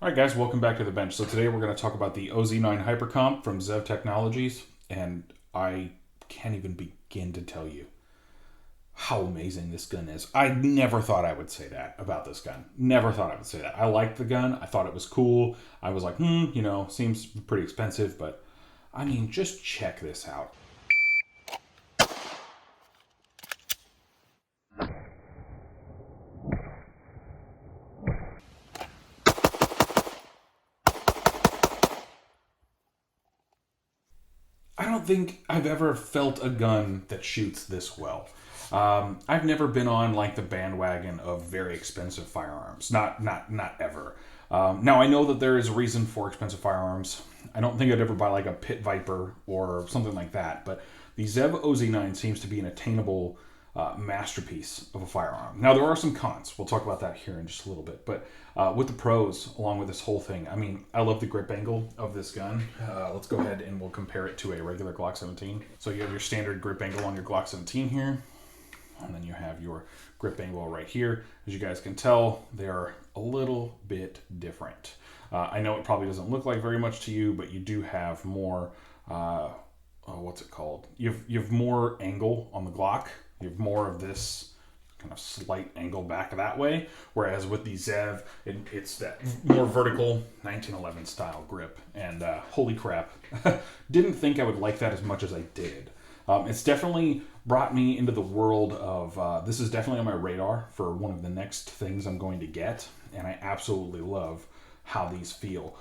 All right, guys, welcome back to the bench. So today we're going to talk about the OZ9 Hyper Comp from ZEV Technologies, and I can't even begin to tell you how amazing this gun is. I never thought I would say that about this gun. Never thought I would say that. I liked the gun. I thought it was cool. I was like, seems pretty expensive, but I mean, just check this out. I don't think I've ever felt a gun that shoots this well. I've never been on like the bandwagon of very expensive firearms. Not ever. Now I know that there is a reason for expensive firearms. I don't think I'd ever buy like a Pit Viper or something like that. But the ZEV OZ9 seems to be an attainable masterpiece of a firearm. Now there are some cons. We'll talk about that here in just a little bit. But with the pros, along with this whole thing, I mean, I love the grip angle of this gun. Let's go ahead and we'll compare it to a regular Glock 17. So you have your standard grip angle on your Glock 17 here. And then you have your grip angle right here. As you guys can tell, they are a little bit different. I know it probably doesn't look like very much to you, but you do have more, what's it called? You have more angle on the Glock. You have more of this kind of slight angle back that way, whereas with the ZEV, it's that more vertical 1911 style grip. And holy crap, didn't think I would like that as much as I did. It's definitely brought me into the world of, this is definitely on my radar for one of the next things I'm going to get, and I absolutely love how these feel.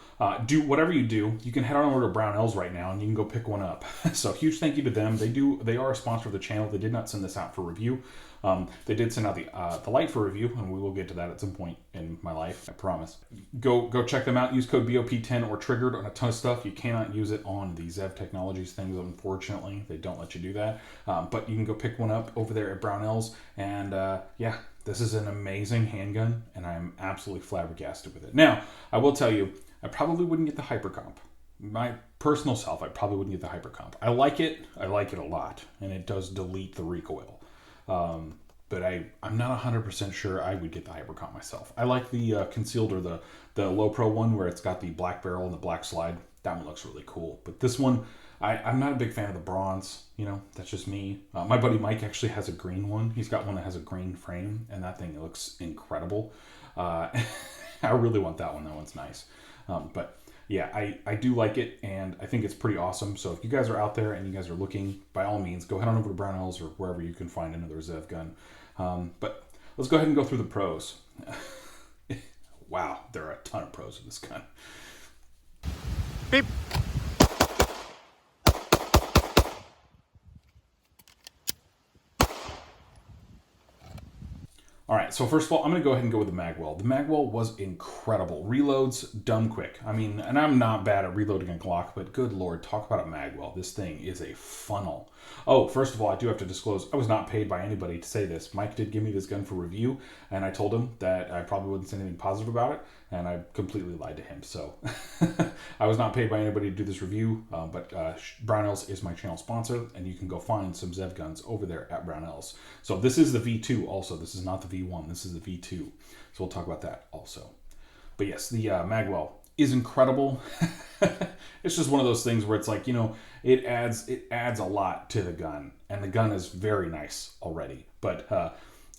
Do whatever you do, you can head on over to Brownells right now and you can go pick one up. So huge thank you to them. They are a sponsor of the channel. They did not send this out for review. They did send out the light for review, and we will get to that at some point in my life, I promise. Go check them out. Use code BOP10 or Triggered on a ton of stuff. You cannot use it on the ZEV Technologies things, unfortunately. They don't let you do that. But you can go pick one up over there at Brownells, and yeah, this is an amazing handgun, and I'm absolutely flabbergasted with it. Now, I will tell you, I probably wouldn't get the Hyper Comp. My personal self, I probably wouldn't get the Hyper Comp. I like it a lot, and it does delete the recoil. But I'm not 100% sure I would get the Hyper Comp myself. I like the concealed or the low pro one where it's got the black barrel and the black slide. That one looks really cool. But this one, I'm not a big fan of the bronze. That's just me. My buddy Mike actually has a green one. He's got one that has a green frame, and that thing looks incredible. I really want that one. That one's nice. But yeah, I do like it, and I think it's pretty awesome. So if you guys are out there and you guys are looking, by all means, go head on over to Brownells or wherever you can find another ZEV gun. But let's go ahead and go through the pros. Wow, there are a ton of pros with this gun. Beep. All right, so first of all, I'm going to go ahead and go with the magwell. The magwell was incredible. Reloads, dumb quick. I mean, and I'm not bad at reloading a Glock, but good Lord, talk about a magwell. This thing is a funnel. Oh, first of all, I do have to disclose, I was not paid by anybody to say this. Mike did give me this gun for review, and I told him that I probably wouldn't say anything positive about it, and I completely lied to him. So I was not paid by anybody to do this review, but Brownells is my channel sponsor, and you can go find some ZEV guns over there at Brownells. So this is the V2 also. This is not the V1. This is the V2. So we'll talk about that also. But yes, the magwell is incredible. It's just one of those things where it's like, it adds a lot to the gun, and the gun is very nice already. But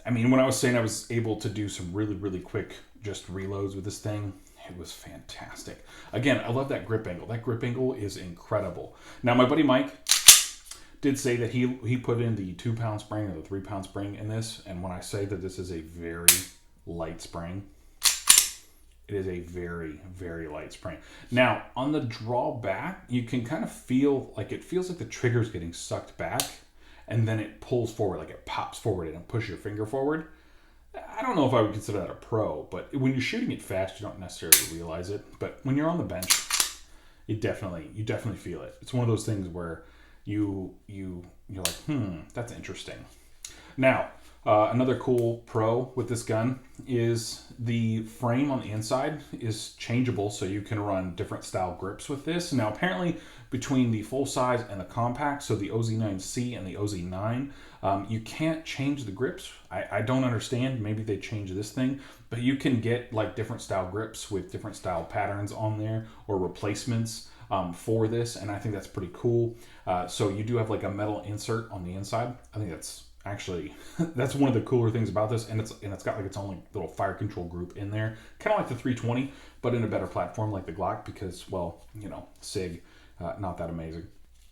I mean, when I was saying I was able to do some really, really quick just reloads with this thing, it was fantastic. Again, I love that grip angle. That grip angle is incredible. Now, my buddy Mike did say that he put in the 2-pound spring or the 3-pound spring in this, and when I say that this is a very light spring, it is a very, very light spring. Now, on the draw back, you can kind of feel like it feels like the trigger's getting sucked back, and then it pulls forward, like it pops forward and push your finger forward. I don't know if I would consider that a pro, but when you're shooting it fast, you don't necessarily realize it. But when you're on the bench, you definitely feel it. It's one of those things where you're like, that's interesting. Now, another cool pro with this gun is the frame on the inside is changeable, so you can run different style grips with this. Now, apparently, between the full size and the compact, so the OZ9C and the OZ9, you can't change the grips. I don't understand. Maybe they changed this thing, but you can get like different style grips with different style patterns on there or replacements for this, and I think that's pretty cool. So you do have like a metal insert on the inside. I think that's actually that's one of the cooler things about this, and it's got like its own like little fire control group in there, kind of like the 320, but in a better platform like the Glock, because, well, you know, SIG, not that amazing.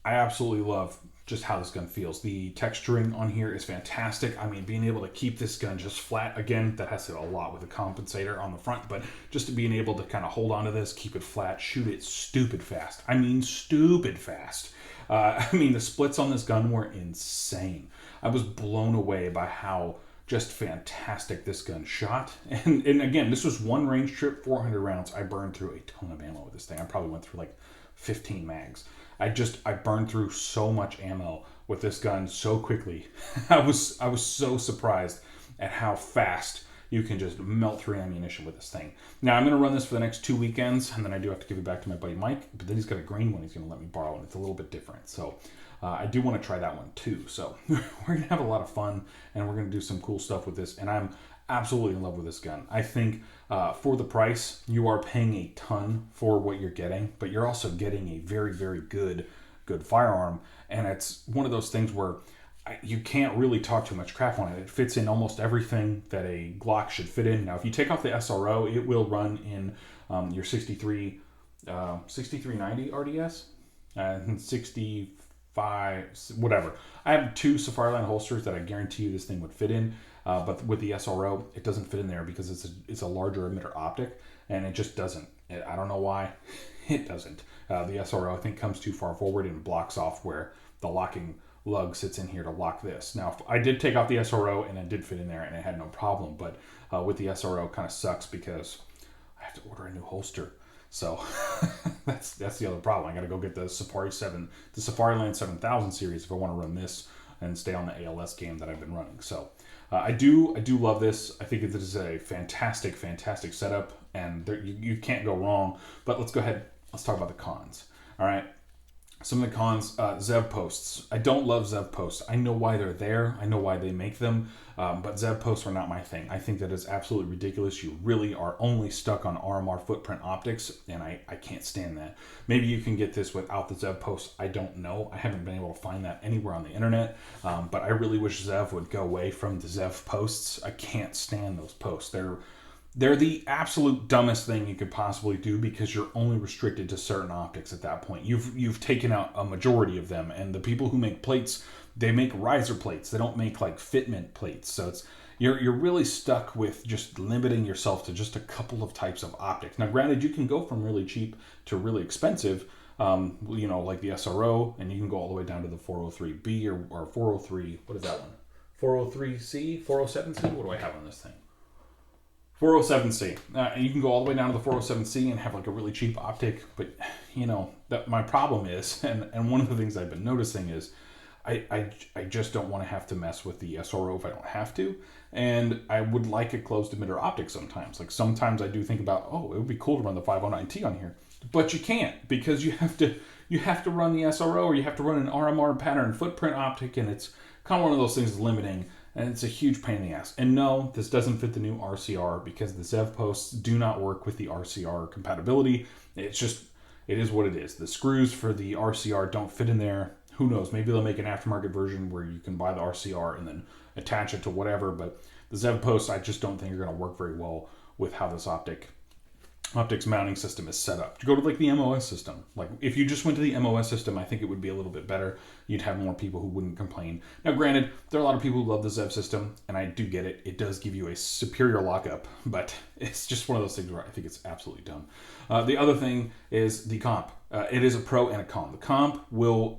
I absolutely love just how this gun feels. The texturing on here is fantastic. I mean, being able to keep this gun just flat, again, that has to do a lot with the compensator on the front, but just to being able to kind of hold onto this, keep it flat, shoot it stupid fast. I mean, stupid fast. I mean, the splits on this gun were insane. I was blown away by how just fantastic this gun shot. And again, this was one range trip, 400 rounds. I burned through a ton of ammo with this thing. I probably went through like 15 mags. I burned through so much ammo with this gun so quickly. I was so surprised at how fast you can just melt through ammunition with this thing. Now, I'm going to run this for the next 2 weekends, and then I do have to give it back to my buddy Mike, but then he's got a green one he's going to let me borrow, and it's a little bit different. So I do want to try that one too. So we're going to have a lot of fun, and we're going to do some cool stuff with this, and I'm absolutely in love with this gun. I think for the price, you are paying a ton for what you're getting, but you're also getting a very, very good firearm, and it's one of those things where you can't really talk too much crap on it. It fits in almost everything that a Glock should fit in. Now, if you take off the SRO, it will run in your 6390 RDS and 65, whatever. I have 2 Safariland holsters that I guarantee you this thing would fit in, but with the SRO, it doesn't fit in there because it's a larger emitter optic, and it just doesn't. I don't know why. It doesn't. The SRO, I think, comes too far forward and blocks off where the locking lug sits in here to lock this. Now, I did take off the SRO and it did fit in there and it had no problem, but with the SRO kind of sucks because I have to order a new holster. So that's the other problem. I got to go get the Safariland 7000 series if I want to run this and stay on the ALS game that I've been running. So I do love this. I think it is a fantastic setup, and you can't go wrong. But let's go ahead. Let's talk about the cons. All right. Some of the cons, ZEV posts. I don't love ZEV posts. I know why they're there. I know why they make them, but ZEV posts are not my thing. I think that is absolutely ridiculous. You really are only stuck on RMR footprint optics, and I can't stand that. Maybe you can get this without the ZEV posts. I don't know. I haven't been able to find that anywhere on the internet, but I really wish ZEV would go away from the ZEV posts. I can't stand those posts. They're the absolute dumbest thing you could possibly do because you're only restricted to certain optics at that point. You've taken out a majority of them, and the people who make plates, they make riser plates. They don't make like fitment plates. So you're really stuck with just limiting yourself to just a couple of types of optics. Now, granted, you can go from really cheap to really expensive, like the SRO, and you can go all the way down to the 403B or 403. What is that one? 403C, 407C. What do I have on this thing? 407C. You can go all the way down to the 407C and have like a really cheap optic, but that my problem is, and one of the things I've been noticing is, I just don't want to have to mess with the SRO if I don't have to, and I would like a closed emitter optic sometimes. Like sometimes I do think about, it would be cool to run the 509T on here, but you can't because you have to run the SRO or you have to run an RMR pattern footprint optic, and it's kind of one of those things limiting. And it's a huge pain in the ass. And no, this doesn't fit the new RCR because the ZEV posts do not work with the RCR compatibility. It is what it is. The screws for the RCR don't fit in there. Who knows? Maybe they'll make an aftermarket version where you can buy the RCR and then attach it to whatever. But the ZEV posts, I just don't think are going to work very well with how this optics mounting system is set up. To go to like the MOS system, like if you just went to the MOS system, I think it would be a little bit better. You'd have more people who wouldn't complain. Now, granted, there are a lot of people who love the ZEV system, and I do get it. It does give you a superior lockup, but it's just one of those things where I think it's absolutely dumb. The other thing is the comp. It is a pro and a con. The comp will,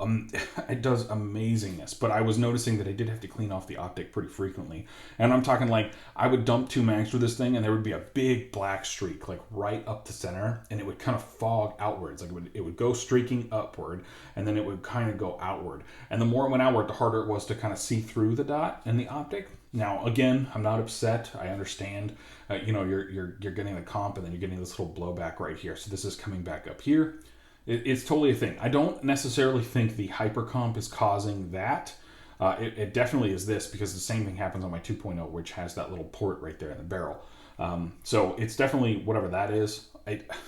it does amazingness, but I was noticing that I did have to clean off the optic pretty frequently. And I'm talking like I would dump 2 mags through this thing and there would be a big black streak like right up the center, and it would kind of fog outwards. Like it would go streaking upward and then it would kind of go outward. And the more it went outward, the harder it was to kind of see through the dot in the optic. Now, again, I'm not upset. I understand, you're getting the comp and then you're getting this little blowback right here. So this is coming back up here. It's totally a thing. I don't necessarily think the Hyper Comp is causing that. It definitely is this because the same thing happens on my 2.0, which has that little port right there in the barrel. So it's definitely whatever that is.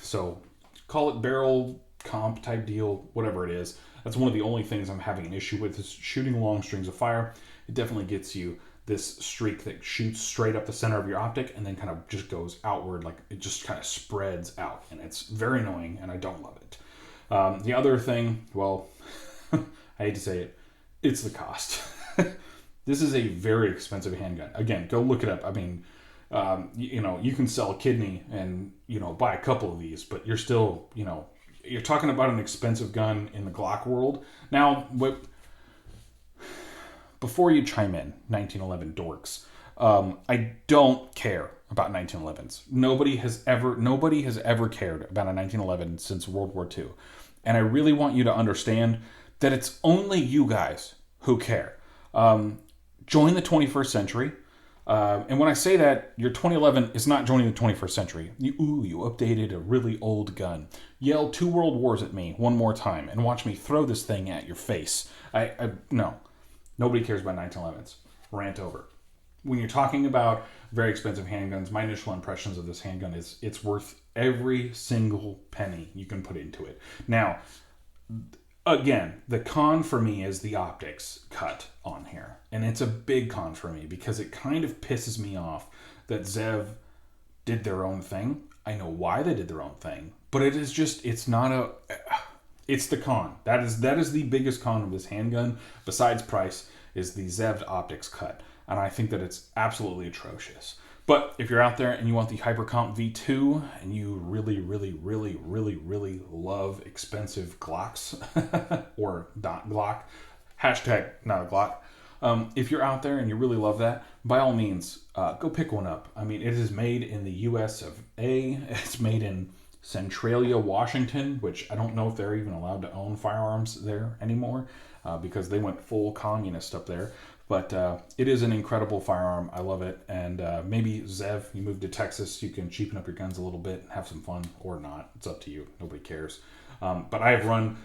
So call it barrel comp type deal, whatever it is. That's one of the only things I'm having an issue with is shooting long strings of fire. It definitely gets you this streak that shoots straight up the center of your optic and then kind of just goes outward, like it just kind of spreads out, and it's very annoying and I don't love it. The other thing, well, I hate to say it, it's the cost. This is a very expensive handgun. Again, go look it up. I mean, you can sell a kidney and, buy a couple of these, but you're still, you're talking about an expensive gun in the Glock world. Now, before you chime in, 1911 dorks, I don't care about 1911s. Nobody has ever cared about a 1911 since World War II. And I really want you to understand that it's only you guys who care. Join the 21st century. And when I say that, your 2011 is not joining the 21st century. You updated a really old gun. Yell 2 world wars at me one more time and watch me throw this thing at your face. No. Nobody cares about 1911s. Rant over. When you're talking about very expensive handguns, my initial impressions of this handgun is it's worth every single penny you can put into it. Now, again, the con for me is the optics cut on here. And it's a big con for me because it kind of pisses me off that ZEV did their own thing. I know why they did their own thing, but it's the con. That is the biggest con of this handgun, besides price, is the ZEV optics cut. And I think that it's absolutely atrocious. But if you're out there and you want the Hyper Comp V2 and you really, really, really, really, really love expensive Glocks or not Glock, hashtag not a Glock. If you're out there and you really love that, by all means, go pick one up. I mean, it is made in the US of A. It's made in Centralia, Washington, which I don't know if they're even allowed to own firearms there anymore because they went full communist up there. But it is an incredible firearm. I love it. And maybe ZEV, you move to Texas, you can cheapen up your guns a little bit and have some fun, or not. It's up to you. Nobody cares. But I have run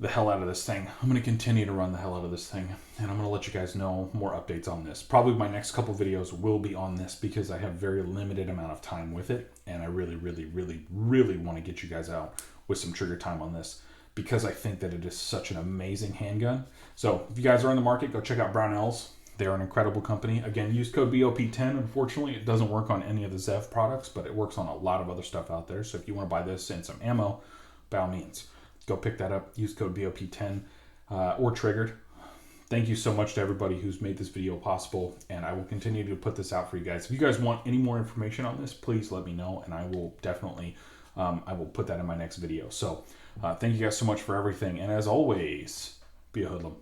the hell out of this thing. I'm going to continue to run the hell out of this thing. And I'm going to let you guys know more updates on this. Probably my next couple videos will be on this because I have very limited amount of time with it. And I really, really, really, really want to get you guys out with some trigger time on this, because I think that it is such an amazing handgun. So if you guys are in the market, go check out Brownells. They're an incredible company. Again, use code BOP10. Unfortunately, it doesn't work on any of the ZEV products, but it works on a lot of other stuff out there. So if you want to buy this and some ammo, by all means, go pick that up. Use code BOP10 or Triggered. Thank you so much to everybody who's made this video possible, and I will continue to put this out for you guys. If you guys want any more information on this, please let me know, and I will definitely I will put that in my next video. So thank you guys so much for everything, and as always, be a hoodlum.